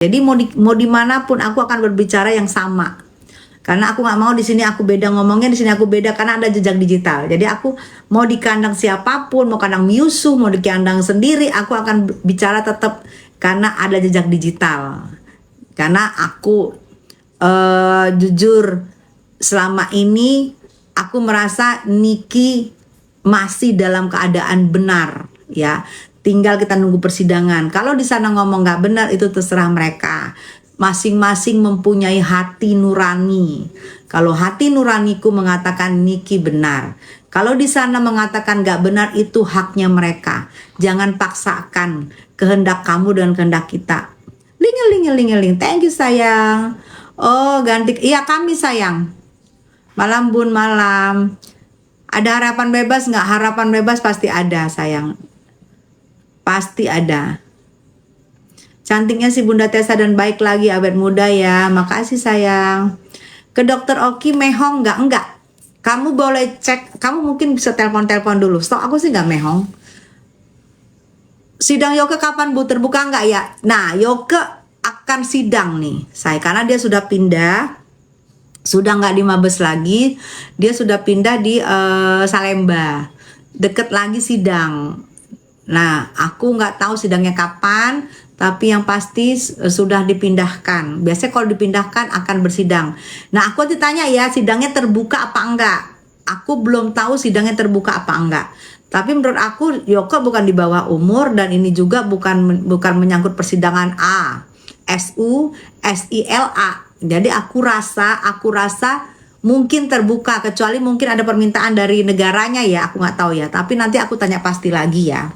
Jadi mau dimanapun aku akan berbicara yang sama. Karena aku nggak mau di sini aku beda ngomongnya, di sini aku beda karena ada jejak digital. Jadi aku mau di kandang siapapun, mau kandang Mewzoo, mau di kandang sendiri, aku akan bicara tetap karena ada jejak digital. Karena aku jujur selama ini aku merasa Niki masih dalam keadaan benar, ya. Tinggal kita nunggu persidangan. Kalau di sana ngomong nggak benar itu terserah mereka. Masing-masing mempunyai hati nurani. Kalau hati nuraniku mengatakan Niki benar. Kalau di sana mengatakan nggak benar itu haknya mereka. Jangan paksakan kehendak kamu dan kehendak kita. Lingeling. Thank you sayang. Oh ganti. Iya kami sayang. Malam bun malam. Ada harapan bebas nggak? Harapan bebas pasti ada sayang. Pasti ada. Cantiknya si Bunda Tessa dan baik lagi awet muda ya. Makasih sayang. Ke dokter Oki mehong nggak? Enggak. Kamu boleh cek. Kamu mungkin bisa telepon dulu. Stok aku sih nggak mehong. Sidang Yoke kapan Bu? Terbuka nggak ya? Nah Yoke akan sidang nih saya. Karena dia sudah pindah. Sudah nggak di Mabes lagi. Dia sudah pindah di Salemba. Deket lagi sidang. Nah, aku nggak tahu sidangnya kapan, tapi yang pasti sudah dipindahkan. Biasanya kalau dipindahkan akan bersidang. Nah, aku ditanya ya, sidangnya terbuka apa enggak? Aku belum tahu sidangnya terbuka apa enggak. Tapi menurut aku, Yoke bukan di bawah umur dan ini juga bukan menyangkut persidangan SU, SILA. Jadi aku rasa mungkin terbuka, kecuali mungkin ada permintaan dari negaranya ya, aku nggak tahu ya. Tapi nanti aku tanya pasti lagi ya.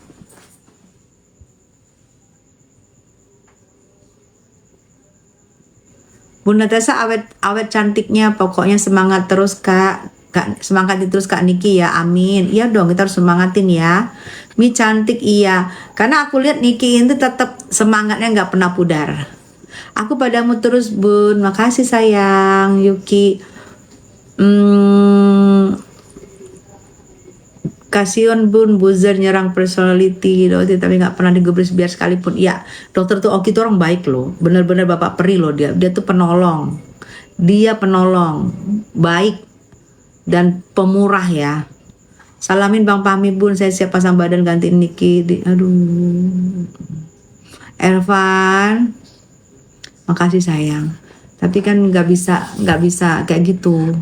Bunda Tessa awet cantiknya, pokoknya semangat terus kak, semangat terus kak Niki ya, amin. Iya dong, kita harus semangatin ya. Mi cantik iya, karena aku lihat Niki itu tetap semangatnya nggak pernah pudar. Aku padamu terus bun, makasih sayang Yuki. Kasihan bun, buzzer nyerang personality dokter tapi nggak pernah digubris biar sekalipun. Iya, dokter tuh Oki tuh orang baik loh, bener-bener bapak peri loh dia tuh penolong, baik dan pemurah ya. Salamin Bang Pahmi bun, saya siap pasang badan gantiin Niki. Aduh, Ervan, makasih sayang. Tapi kan nggak bisa kayak gitu.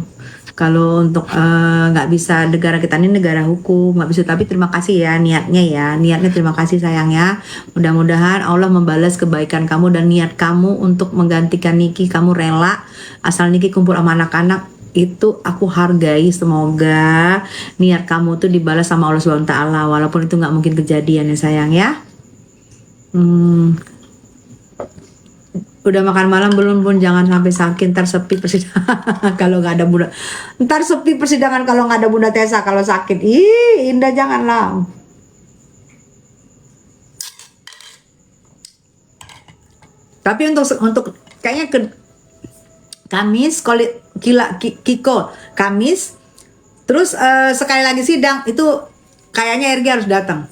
Kalau untuk nggak bisa, negara kita ini negara hukum, nggak bisa. Tapi terima kasih ya niatnya terima kasih sayang ya. Mudah-mudahan Allah membalas kebaikan kamu dan niat kamu untuk menggantikan Niki. Kamu rela asal Niki kumpul sama anak-anak, itu aku hargai. Semoga niat kamu tuh dibalas sama Allah SWT, walaupun itu nggak mungkin kejadian ya sayang ya. Udah makan malam belum bun? Jangan sampai sakit, ntar sepi persidangan kalau nggak ada bunda. Ntar sepi persidangan kalau nggak ada Bunda Tessa kalau sakit. Ih, Indah janganlah. Tapi untuk kayaknya ke Kamis Kiko Kamis, terus sekali lagi sidang itu kayaknya Ergi harus datang.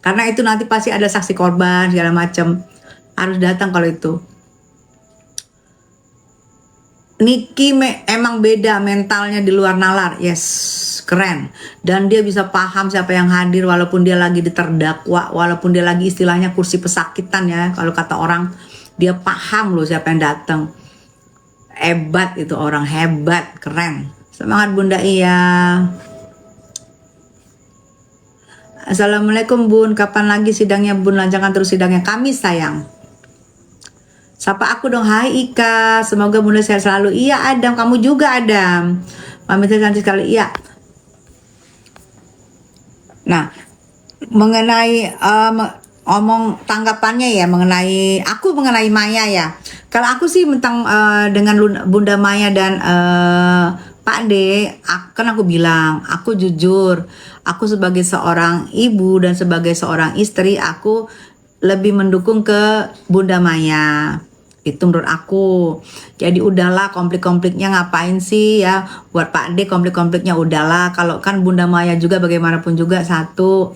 Karena itu nanti pasti ada saksi korban segala macam. Harus datang kalau itu. Niki emang beda mentalnya di luar nalar. Yes, keren. Dan dia bisa paham siapa yang hadir walaupun dia lagi diterdakwa, walaupun dia lagi istilahnya kursi pesakitan ya. Kalau kata orang, dia paham loh siapa yang datang. Hebat itu orang, hebat, keren. Semangat Bunda iya. Assalamualaikum bun, kapan lagi sidangnya bun? Lancarkan terus sidangnya. Kamis sayang. Sapa aku dong, hai Ika, semoga Bunda sehat selalu. Iya Adam, kamu juga Adam. Mami saya cantik sekali, iya. Nah, mengenai ngomong tanggapannya ya, mengenai Maya ya. Kalau aku sih tentang dengan Bunda Maya dan Pak D, kan aku bilang, aku jujur, aku sebagai seorang ibu dan sebagai seorang istri, aku lebih mendukung ke Bunda Maya. Itu menurut aku. Jadi udahlah konflik-konfliknya ngapain sih ya, buat Pak D konflik-konfliknya udahlah. Kalau kan Bunda Maya juga bagaimanapun juga satu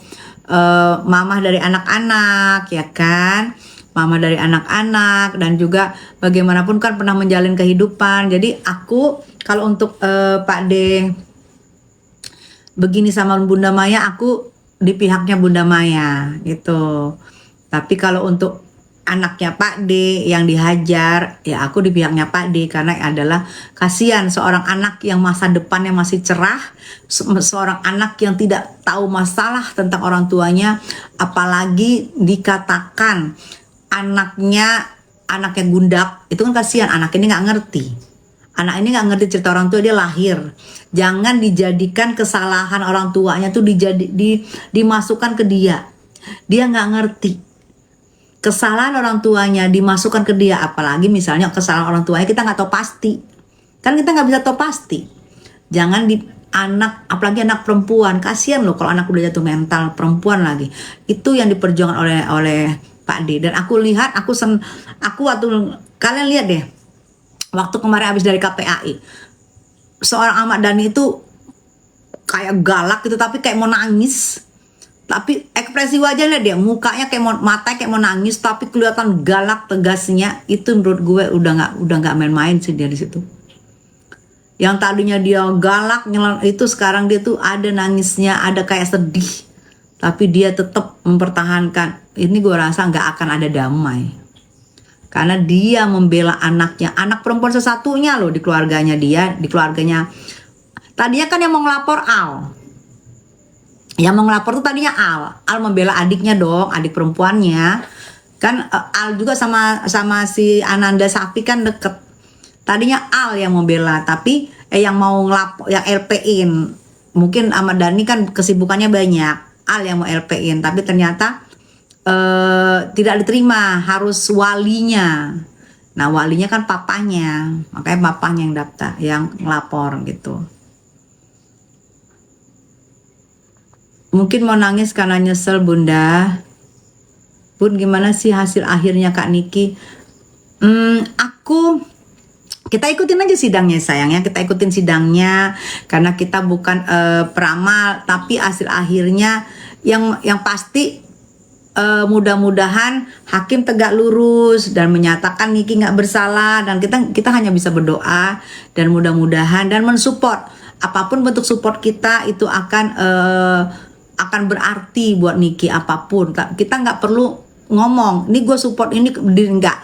mamah dari anak-anak ya kan. mama dari anak-anak, dan juga bagaimanapun kan pernah menjalin kehidupan. Jadi aku kalau untuk Pak D begini sama Bunda Maya, aku di pihaknya Bunda Maya gitu. Tapi kalau untuk anaknya Pak D yang dihajar, ya aku di pihaknya Pak D, karena adalah kasihan seorang anak yang masa depannya masih cerah, seorang anak yang tidak tahu masalah tentang orang tuanya, apalagi dikatakan anaknya gundak, itu kan kasihan. Anak ini nggak ngerti. Anak ini nggak ngerti cerita orang tua, dia lahir. Jangan dijadikan kesalahan orang tuanya tuh dimasukkan ke dia. Dia nggak ngerti. Kesalahan orang tuanya dimasukkan ke dia, apalagi misalnya kesalahan orang tuanya kita nggak tahu pasti. Kan kita nggak bisa tahu pasti. Jangan di anak, apalagi anak perempuan, kasihan loh kalau anak udah jatuh mental, perempuan lagi. Itu yang diperjuangkan oleh Pak D. Dan aku lihat, aku waktu kalian lihat deh, waktu kemarin habis dari KPAI, seorang Ahmad Dhani itu kayak galak gitu, tapi kayak mau nangis. Tapi ekspresi wajahnya dia, mukanya kayak mau, matanya kayak mau nangis, tapi kelihatan galak tegasnya. Itu menurut gue udah nggak main-main sih dia di situ. Yang tadinya dia galak itu sekarang dia tuh ada nangisnya, ada kayak sedih. Tapi dia tetap mempertahankan. Ini gue rasa nggak akan ada damai. Karena dia membela anaknya, anak perempuan sesatunya loh di keluarganya dia, di keluarganya. Tadinya kan yang mau ngelapor Al. Yang mau ngelapor tuh tadinya Al. Al membela adiknya dong, adik perempuannya. Kan Al juga sama si Ananda Safi kan deket. Tadinya Al yang membela, tapi yang mau ngelapor, yang LP-in. Mungkin Ahmad Dhani kan kesibukannya banyak. Al yang mau LP-in, tapi ternyata tidak diterima, harus walinya. Nah walinya kan papanya, makanya papanya yang daftar, yang ngelapor gitu. Mungkin mau nangis karena nyesel Bunda. Bun, gimana sih hasil akhirnya Kak Niki? Kita ikutin aja sidangnya sayang ya, kita ikutin sidangnya karena kita bukan peramal, tapi hasil akhirnya yang pasti mudah-mudahan hakim tegak lurus dan menyatakan Niki nggak bersalah, dan kita hanya bisa berdoa dan mudah-mudahan dan mensupport apapun bentuk support kita itu akan berarti buat Niki apapun. Kita nggak perlu ngomong, ini gue support ini, nggak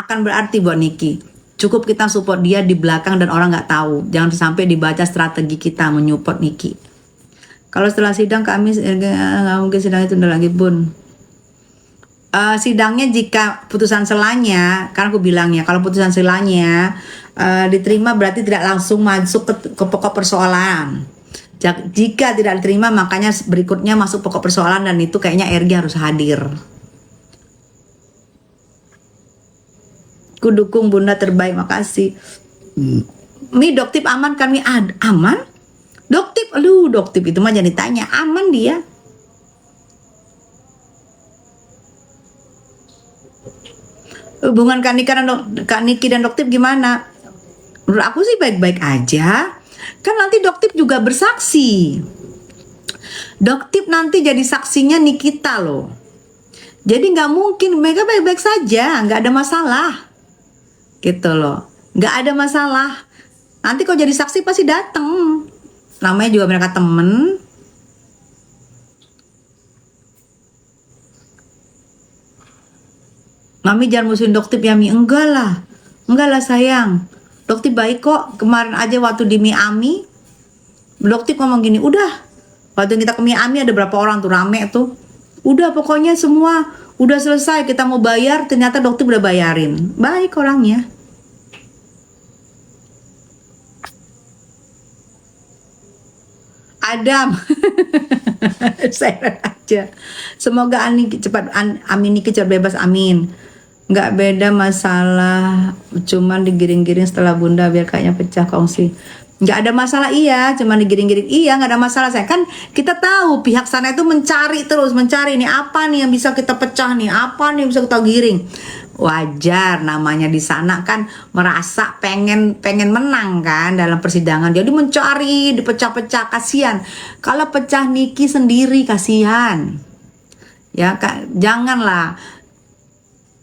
akan berarti buat Niki. Cukup kita support dia di belakang dan orang nggak tahu. Jangan sampai dibaca strategi kita menyupport Niki. Kalau setelah sidang kami nggak mungkin sidang itu udah lagi Bun. Sidangnya jika putusan selanya, kan aku bilang ya, kalau putusan selanya diterima berarti tidak langsung masuk ke pokok persoalan. Jika tidak diterima, makanya berikutnya masuk pokok persoalan, dan itu kayaknya RG harus hadir. Ku dukung Bunda terbaik, makasih. Mi Doktip aman kan Mi? Aman? Doktip, Doktip itu mah jangan ditanya, aman dia. Hubungan Kak Niki dan Doktip gimana? Menurut aku sih baik-baik aja. Kan nanti Doktip juga bersaksi. Doktip nanti jadi saksinya Nikita loh. Jadi nggak mungkin, mereka baik-baik saja, nggak ada masalah. Gitu loh, nggak ada masalah. Nanti kalau jadi saksi pasti datang. Namanya juga mereka temen. Mami jangan musuhin Doktip ya Mi. Enggak lah sayang. Doktip baik kok. Kemarin aja waktu di Miami, Doktip ngomong gini, udah waktu kita ke Miami ada berapa orang tuh rame tuh, udah pokoknya semua udah selesai, kita mau bayar, ternyata Doktip udah bayarin. Baik orangnya. Adam. Saya aja. Semoga Niki cepat bebas, amin. Nggak beda masalah, cuman digiring-giring setelah Bunda biar kayaknya pecah kongsi. Nggak ada masalah, iya, cuman digiring-giring, iya, nggak ada masalah. Saya kan kita tahu pihak sana itu mencari nih apa nih yang bisa kita pecah nih, apa nih yang bisa kita giring. Wajar, namanya di sana kan merasa pengen menang kan dalam persidangan, jadi mencari dipecah-pecah. Kasihan kalau pecah Niki sendiri, kasihan ya Kak. Janganlah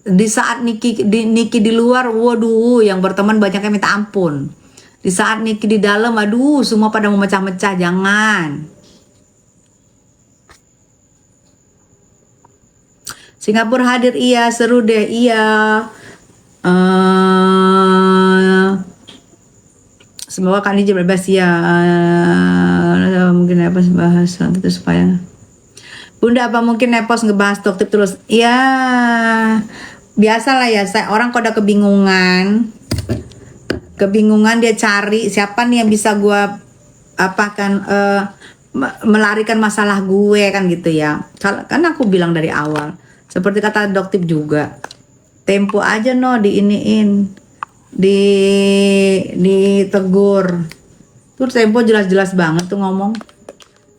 Di saat Niki di luar, waduh, yang berteman banyaknya minta ampun. Di saat Niki di dalam, aduh, semua pada memecah-mecah. Jangan. Singapura hadir, iya, seru deh, iya. Semoga Kak Niji bebas ya. Mungkin apa bahas itu supaya Bunda, apa mungkin Nepos ngebahas dokter terus? Ya, biasalah ya. Saya orang kalau udah kebingungan dia cari siapa nih yang bisa gua melarikan masalah gue kan gitu ya. Kan aku bilang dari awal, seperti kata dokter juga, tempo aja no diiniin, ditegur. Tuh tempo jelas-jelas banget tuh ngomong.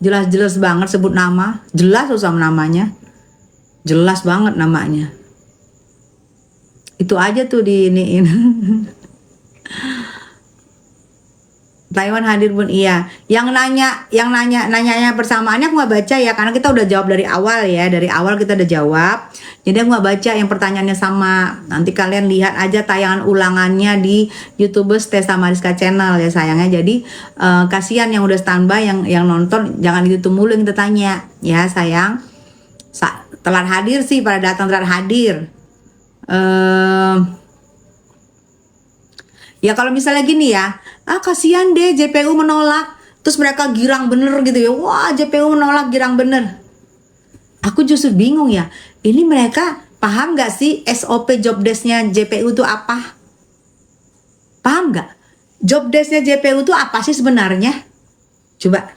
Jelas-jelas banget sebut nama, jelas tuh sama namanya, jelas banget namanya. Itu aja tuh diiniin. Taiwan hadir pun iya. Yang nanya persamaannya aku nggak baca ya, karena kita udah jawab dari awal ya, dari awal kita udah jawab. Jadi aku nggak baca yang pertanyaannya sama. Nanti kalian lihat aja tayangan ulangannya di YouTubers Tessa Mariska Channel ya sayangnya. Jadi kasihan yang udah standby, yang nonton jangan gitu mulu yang kita tanya ya sayang. Telat hadir sih, pada datang telat hadir. Ya kalau misalnya gini ya, kasihan deh JPU menolak, terus mereka girang bener gitu ya, wah JPU menolak girang bener. Aku justru bingung ya, ini mereka paham gak sih SOP job desk-nya JPU itu apa? Paham gak? Job desk-nya JPU itu apa sih sebenarnya? Coba.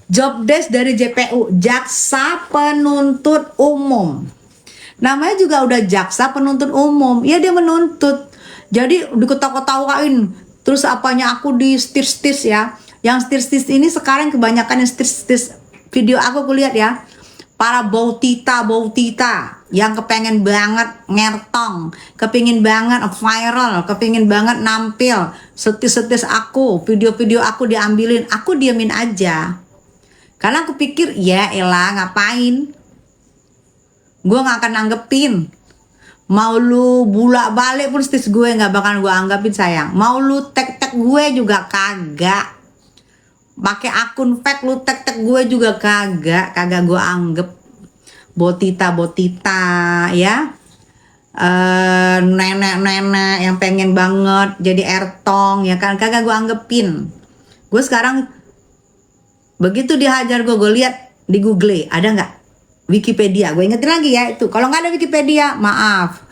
Job desk dari JPU, Jaksa Penuntut Umum. Namanya juga udah Jaksa Penuntut Umum, ya dia menuntut. Jadi diketawa-ketawain, terus apanya aku di stis ya. Yang stis ini sekarang kebanyakan yang stis video aku lihat ya. Para bautita yang kepengen banget ngertong, kepingin banget viral, kepingin banget nampil, setis aku, video-video aku diambilin, aku diamin aja. Karena aku pikir ya elah ngapain? Gue gak akan nanggepin. Mau lu bulak balik pun stis gue nggak bakal gue anggapin sayang. Mau lu tag gue juga kagak. Pakai akun fake lu tag gue juga kagak gue anggap. Botita ya. Nenek yang pengen banget jadi ertong ya kan, kagak gue anggepin. Gue sekarang begitu dihajar gue lihat di Google ada nggak Wikipedia, gue ingetin lagi ya itu. Kalau nggak ada Wikipedia, maaf.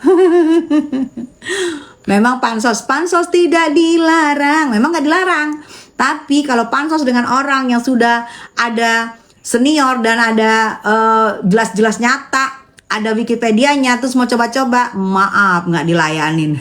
Memang pansos tidak dilarang, memang nggak dilarang. Tapi kalau pansos dengan orang yang sudah ada senior dan ada jelas-jelas nyata, ada Wikipedianya, terus mau coba-coba, maaf nggak dilayanin.